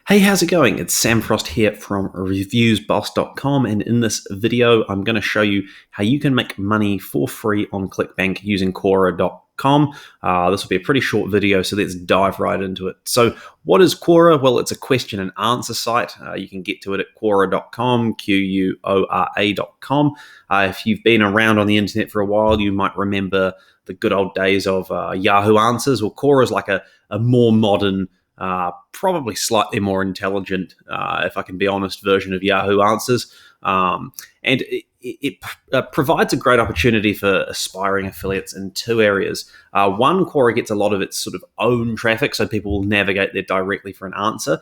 Hey, how's it going? It's Sam Frost here from reviewsboss.com, and in this video, I'm going to show you how you can make money for free on Clickbank using Quora.com. This will be a pretty short video, so let's dive right into it. So, what is Quora? Well, it's a question and answer site. You can get to it at Quora.com, Quora.com. If you've been around on the internet for a while, you might remember the good old days of Yahoo Answers. Well, Quora is like a more modern, probably slightly more intelligent, if I can be honest, version of Yahoo Answers. And it provides a great opportunity for aspiring affiliates in two areas. One, Quora gets a lot of its sort of own traffic, so people will navigate there directly for an answer.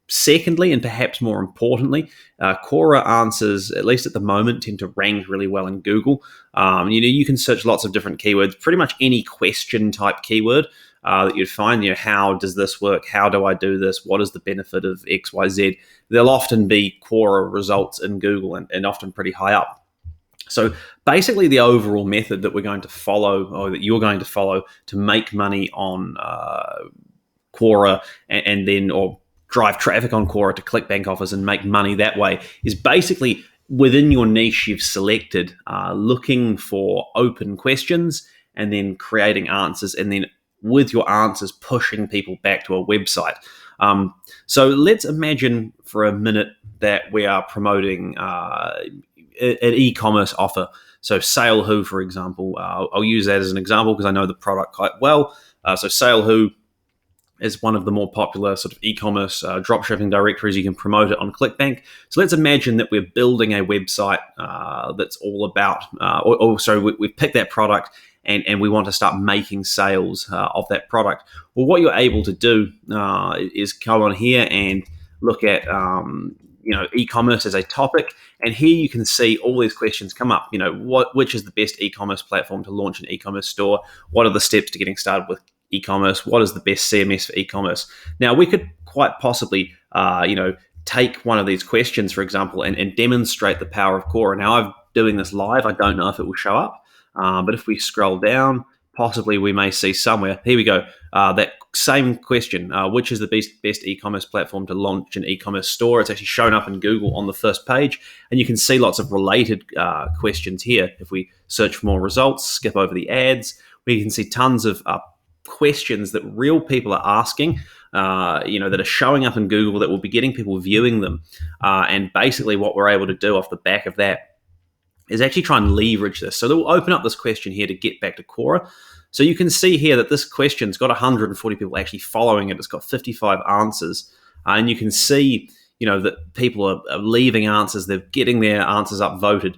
Secondly, and perhaps more importantly, Quora answers, at least at the moment, tend to rank really well in Google. You can search lots of different keywords, pretty much any question type keyword that you'd find. How does this work? How do I do this? What is the benefit of X, Y, Z? There'll often be Quora results in Google and often pretty high up. So basically the overall method that we're going to follow, or that you're going to follow to make money on Quora and then, or drive traffic on Quora to Clickbank offers and make money that way, is basically within your niche you've selected, looking for open questions and then creating answers, and then with your answers pushing people back to a website. So let's imagine for a minute that we are promoting an e-commerce offer. So SaleWho, for example, I'll use that as an example because I know the product quite well. So SaleWho is one of the more popular sort of e-commerce dropshipping directories. You can promote it on Clickbank. So let's imagine that we're building a website that's all about, we've picked that product and we want to start making sales of that product. Well, what you're able to do is come on here and look at e-commerce as a topic, and here you can see all these questions come up. Which is the best e-commerce platform to launch an e-commerce store? What are the steps to getting started with e-commerce? What is the best CMS for e-commerce? Now, we could quite possibly, take one of these questions, for example, and demonstrate the power of Quora. Now, I'm doing this live. I don't know if it will show up, but if we scroll down, possibly we may see somewhere. Here we go. That same question, which is the best e-commerce platform to launch an e-commerce store? It's actually shown up in Google on the first page, and you can see lots of related questions here. If we search for more results, skip over the ads, we can see tons of questions that real people are asking, that are showing up in Google, that will be getting people viewing them. And basically what we're able to do off the back of that is actually try and leverage this. So we'll open up this question here to get back to Quora. So you can see here that this question's got 140 people actually following it. It's got 55 answers. And you can see, that people are leaving answers. They're getting their answers upvoted.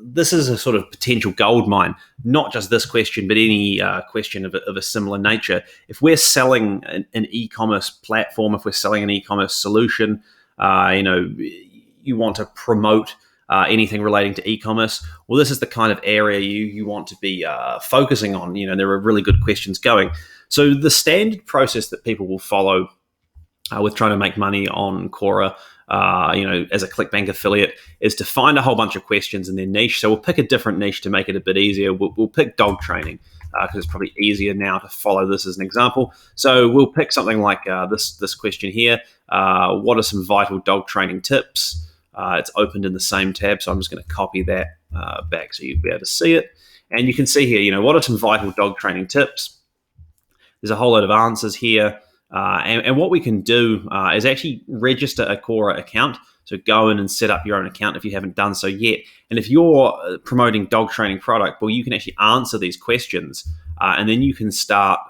This is a sort of potential gold mine, not just this question, but any question of a similar nature. If we're selling an e-commerce platform, if we're selling an e-commerce solution, you want to promote anything relating to e-commerce, well, this is the kind of area you want to be focusing on. There are really good questions going. So the standard process that people will follow with trying to make money on Quora, as a Clickbank affiliate, is to find a whole bunch of questions in their niche. So we'll pick a different niche to make it a bit easier. We'll pick dog training because it's probably easier now to follow this as an example. So we'll pick something like this question here. What are some vital dog training tips? It's opened in the same tab, so I'm just going to copy that back so you'll be able to see it. And you can see here, what are some vital dog training tips? There's a whole lot of answers here. And what we can do is actually register a Quora account. So go in and set up your own account if you haven't done so yet. And if you're promoting dog training product, well, you can actually answer these questions. And then you can start,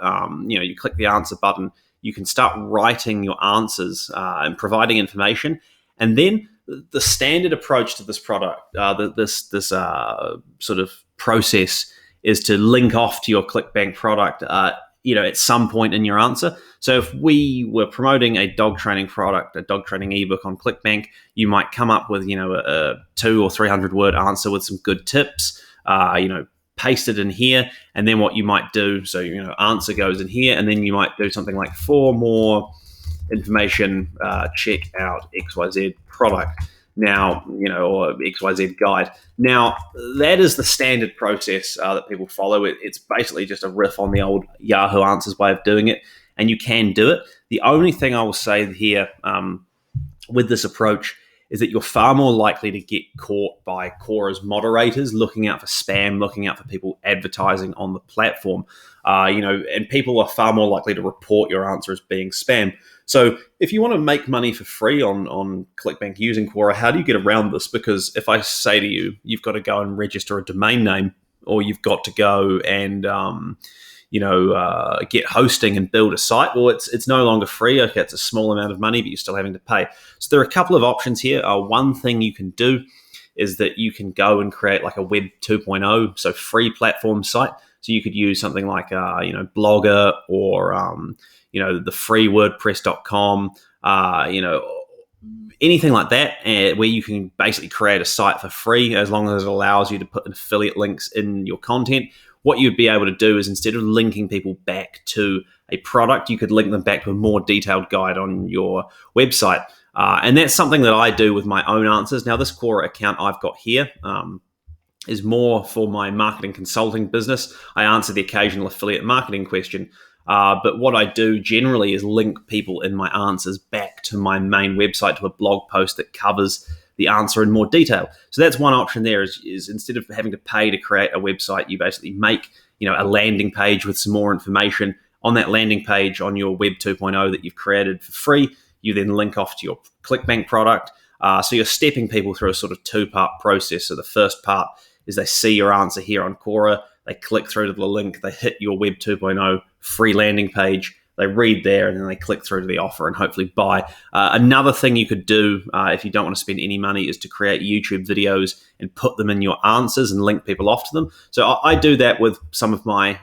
you click the answer button. You can start writing your answers and providing information. And then the standard approach to this product, this sort of process, is to link off to your Clickbank product at some point in your answer. So if we were promoting a dog training product, a dog training ebook on Clickbank, you might come up with, a 200 or 300 word answer with some good tips, paste it in here. And then what you might do, so, answer goes in here, and then you might do something like, for more information, check out XYZ product. Now, or XYZ guide. Now, that is the standard process that people follow. It's basically just a riff on the old Yahoo Answers way of doing it. and you can do it. The only thing I will say here with this approach is that you're far more likely to get caught by Quora's moderators looking out for spam, looking out for people advertising on the platform, and people are far more likely to report your answer as being spam. So if you want to make money for free on Clickbank using Quora, how do you get around this? Because if I say to you, you've got to go and register a domain name, or you've got to go and get hosting and build a site. Well, it's no longer free. Okay, it's a small amount of money, but you're still having to pay. So there are a couple of options here. One thing you can do is that you can go and create like a Web 2.0, so free platform site. So you could use something like Blogger or the free WordPress.com, anything like that, where you can basically create a site for free as long as it allows you to put affiliate links in your content. What you'd be able to do is, instead of linking people back to a product, you could link them back to a more detailed guide on your website. And that's something that I do with my own answers. Now, this Quora account I've got here is more for my marketing consulting business. I answer the occasional affiliate marketing question. But what I do generally is link people in my answers back to my main website, to a blog post that covers the answer in more detail. So that's one option there, is instead of having to pay to create a website, you basically make a landing page with some more information. On that landing page on your Web 2.0 that you've created for free, you then link off to your Clickbank product. So you're stepping people through a sort of two-part process. So the first part is they see your answer here on Quora, they click through to the link, they hit your Web 2.0 free landing page, they read there, and then they click through to the offer and hopefully buy. Another thing you could do if you don't want to spend any money is to create YouTube videos and put them in your answers and link people off to them. So I do that with some of my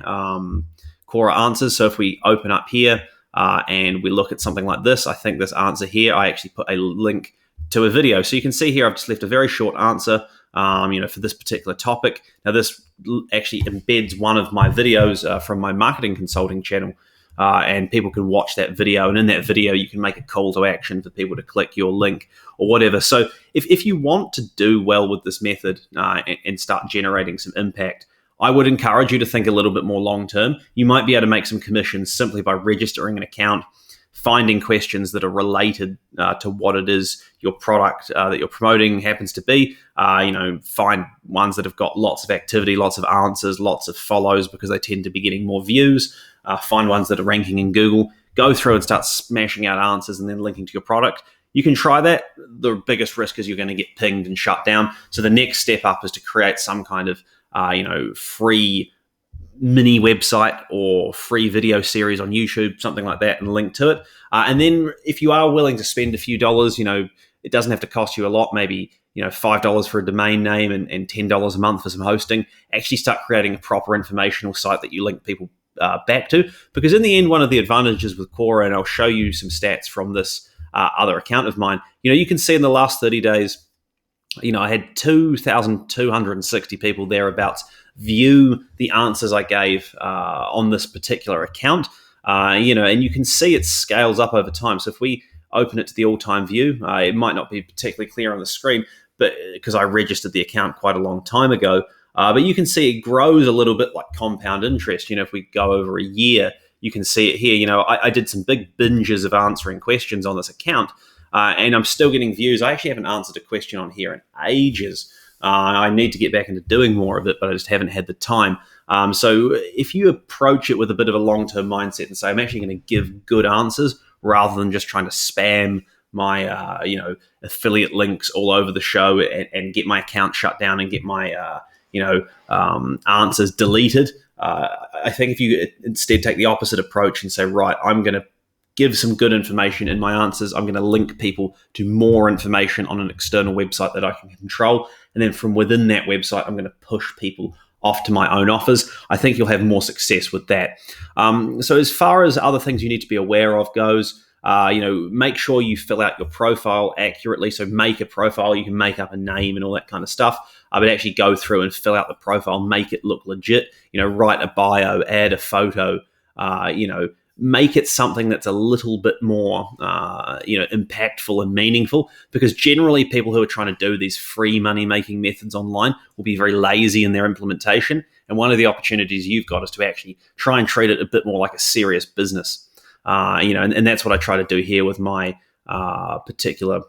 Quora answers. So if we open up here and we look at something like this, I think this answer here, I actually put a link to a video. So you can see here I've just left a very short answer for this particular topic. Now, this actually embeds one of my videos from my marketing consulting channel, and people can watch that video. And in that video, you can make a call to action for people to click your link or whatever. So if you want to do well with this method and start generating some impact, I would encourage you to think a little bit more long term. You might be able to make some commissions simply by registering an account, finding questions that are related to what it is your product that you're promoting happens to be. Find ones that have got lots of activity, lots of answers, lots of follows, because they tend to be getting more views. Find ones that are ranking in Google. Go through and start smashing out answers and then linking to your product. You can try that. The biggest risk is you're going to get pinged and shut down. So the next step up is to create some kind of free mini website or free video series on YouTube, something like that, and link to it. And then if you are willing to spend a few dollars, it doesn't have to cost you a lot, maybe $5 for a domain name and $10 a month for some hosting. Actually start creating a proper informational site that you link people back to. Because in the end, one of the advantages with Quora, and I'll show you some stats from this other account of mine, you can see in the last 30 days, I had 2,260 people thereabouts view the answers I gave on this particular account. And you can see it scales up over time. So if we open it to the all-time view, it might not be particularly clear on the screen, but because I registered the account quite a long time ago, but you can see it grows a little bit like compound interest. If we go over a year, you can see it here. I did some big binges of answering questions on this account, and I'm still getting views. I actually haven't answered a question on here in ages. I need to get back into doing more of it, but I just haven't had the time. So if you approach it with a bit of a long-term mindset and say, I'm actually going to give good answers rather than just trying to spam my affiliate links all over the show and get my account shut down and get my answers deleted. I think if you instead take the opposite approach and say, right, I'm going to give some good information in my answers. I'm going to link people to more information on an external website that I can control. And then from within that website, I'm going to push people off to my own offers. I think you'll have more success with that. So as far as other things you need to be aware of goes, make sure you fill out your profile accurately. So make a profile, you can make up a name and all that kind of stuff, but actually go through and fill out the profile, make it look legit, write a bio, add a photo, make it something that's a little bit more, impactful and meaningful, because generally people who are trying to do these free money-making methods online will be very lazy in their implementation. And one of the opportunities you've got is to actually try and treat it a bit more like a serious business. and that's what I try to do here with my particular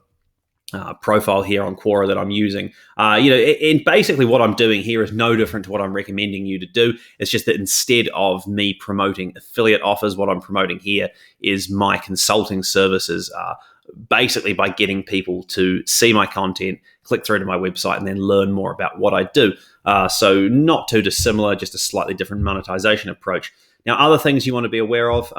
profile here on Quora that I'm using. And basically what I'm doing here is no different to what I'm recommending you to do. It's just that instead of me promoting affiliate offers, what I'm promoting here is my consulting services, basically by getting people to see my content, click through to my website, and then learn more about what I do. So not too dissimilar, just a slightly different monetization approach. Now, other things you want to be aware of,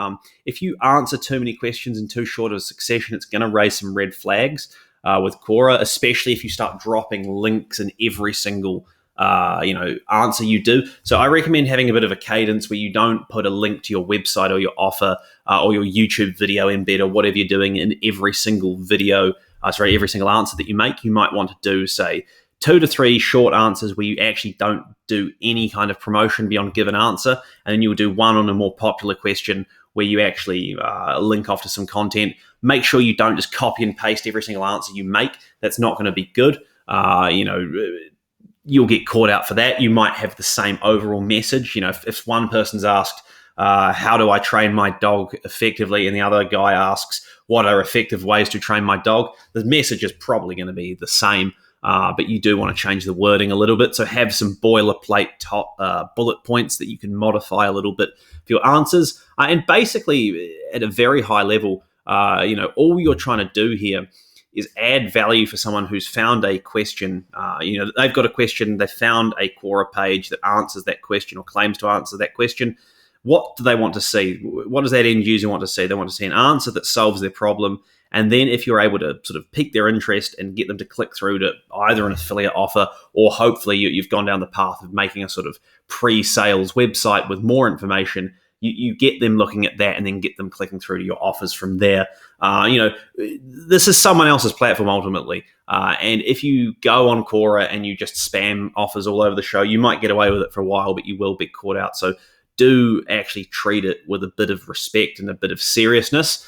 if you answer too many questions in too short of a succession, it's going to raise some red flags with Quora, especially if you start dropping links in every single answer you do. So I recommend having a bit of a cadence where you don't put a link to your website or your offer or your YouTube video embed or whatever you're doing in every single video, every single answer that you make. You might want to do, say, 2 to 3 short answers where you actually don't do any kind of promotion beyond give an answer, and then you'll do one on a more popular question where you actually link off to some content. Make sure you don't just copy and paste every single answer you make. That's not going to be good. You'll get caught out for that. You might have the same overall message. If one person's asked, how do I train my dog effectively? And the other guy asks, what are effective ways to train my dog? The message is probably going to be the same, but you do want to change the wording a little bit. So have some boilerplate top bullet points that you can modify a little bit for your answers. And basically, at a very high level, all you're trying to do here is add value for someone who's found a question. They've got a question, they found a Quora page that answers that question or claims to answer that question. What do they want to see? What does that end user want to see? They want to see an answer that solves their problem. And then if you're able to sort of pique their interest and get them to click through to either an affiliate offer, or hopefully you've gone down the path of making a sort of pre-sales website with more information, you get them looking at that and then get them clicking through to your offers from there. This is someone else's platform ultimately. And if you go on Quora and you just spam offers all over the show, you might get away with it for a while, but you will be caught out. So do actually treat it with a bit of respect and a bit of seriousness,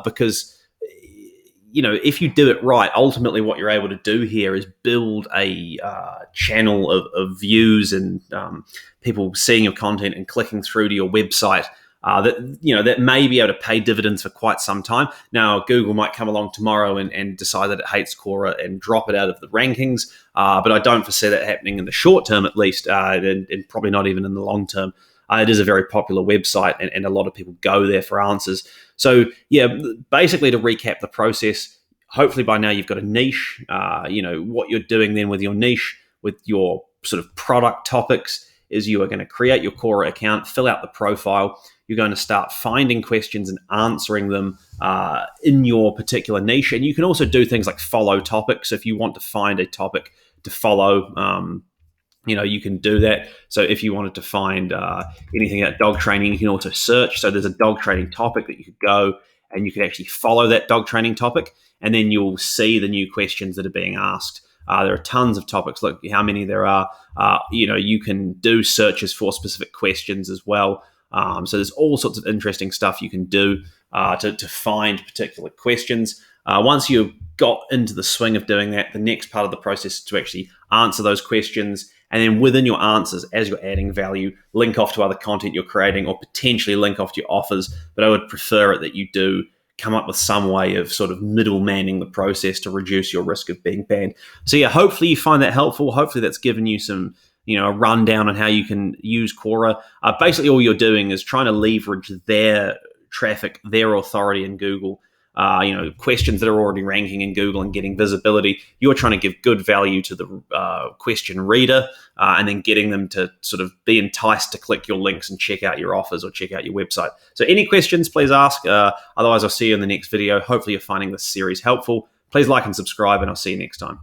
because if you do it right, ultimately what you're able to do here is build a channel of views and people seeing your content and clicking through to your website that may be able to pay dividends for quite some time. Now, Google might come along tomorrow and decide that it hates Quora and drop it out of the rankings, but I don't foresee that happening in the short term at least, and probably not even in the long term. It is a very popular website, and a lot of people go there for answers. So, basically to recap the process, hopefully by now you've got a niche. What you're doing then with your niche, with your sort of product topics, is you are going to create your Quora account, fill out the profile. You're going to start finding questions and answering them in your particular niche. And you can also do things like follow topics. If you want to find a topic to follow, you can do that. So if you wanted to find anything about dog training, you can also search. So there's a dog training topic that you could go and you could actually follow that dog training topic, and then you'll see the new questions that are being asked. There are tons of topics. Look how many there are. You can do searches for specific questions as well. So there's all sorts of interesting stuff you can do to find particular questions. Once you've got into the swing of doing that, the next part of the process is to actually answer those questions. And then within your answers, as you're adding value, link off to other content you're creating or potentially link off to your offers. But I would prefer it that you do come up with some way of sort of middlemaning the process to reduce your risk of being banned. So hopefully you find that helpful. Hopefully that's given you some, a rundown on how you can use Quora. Basically all you're doing is trying to leverage their traffic, their authority in Google, questions that are already ranking in Google and getting visibility. You're trying to give good value to the question reader and then getting them to sort of be enticed to click your links and check out your offers or check out your website. So any questions, please ask. Otherwise, I'll see you in the next video. Hopefully you're finding this series helpful. Please like and subscribe, and I'll see you next time.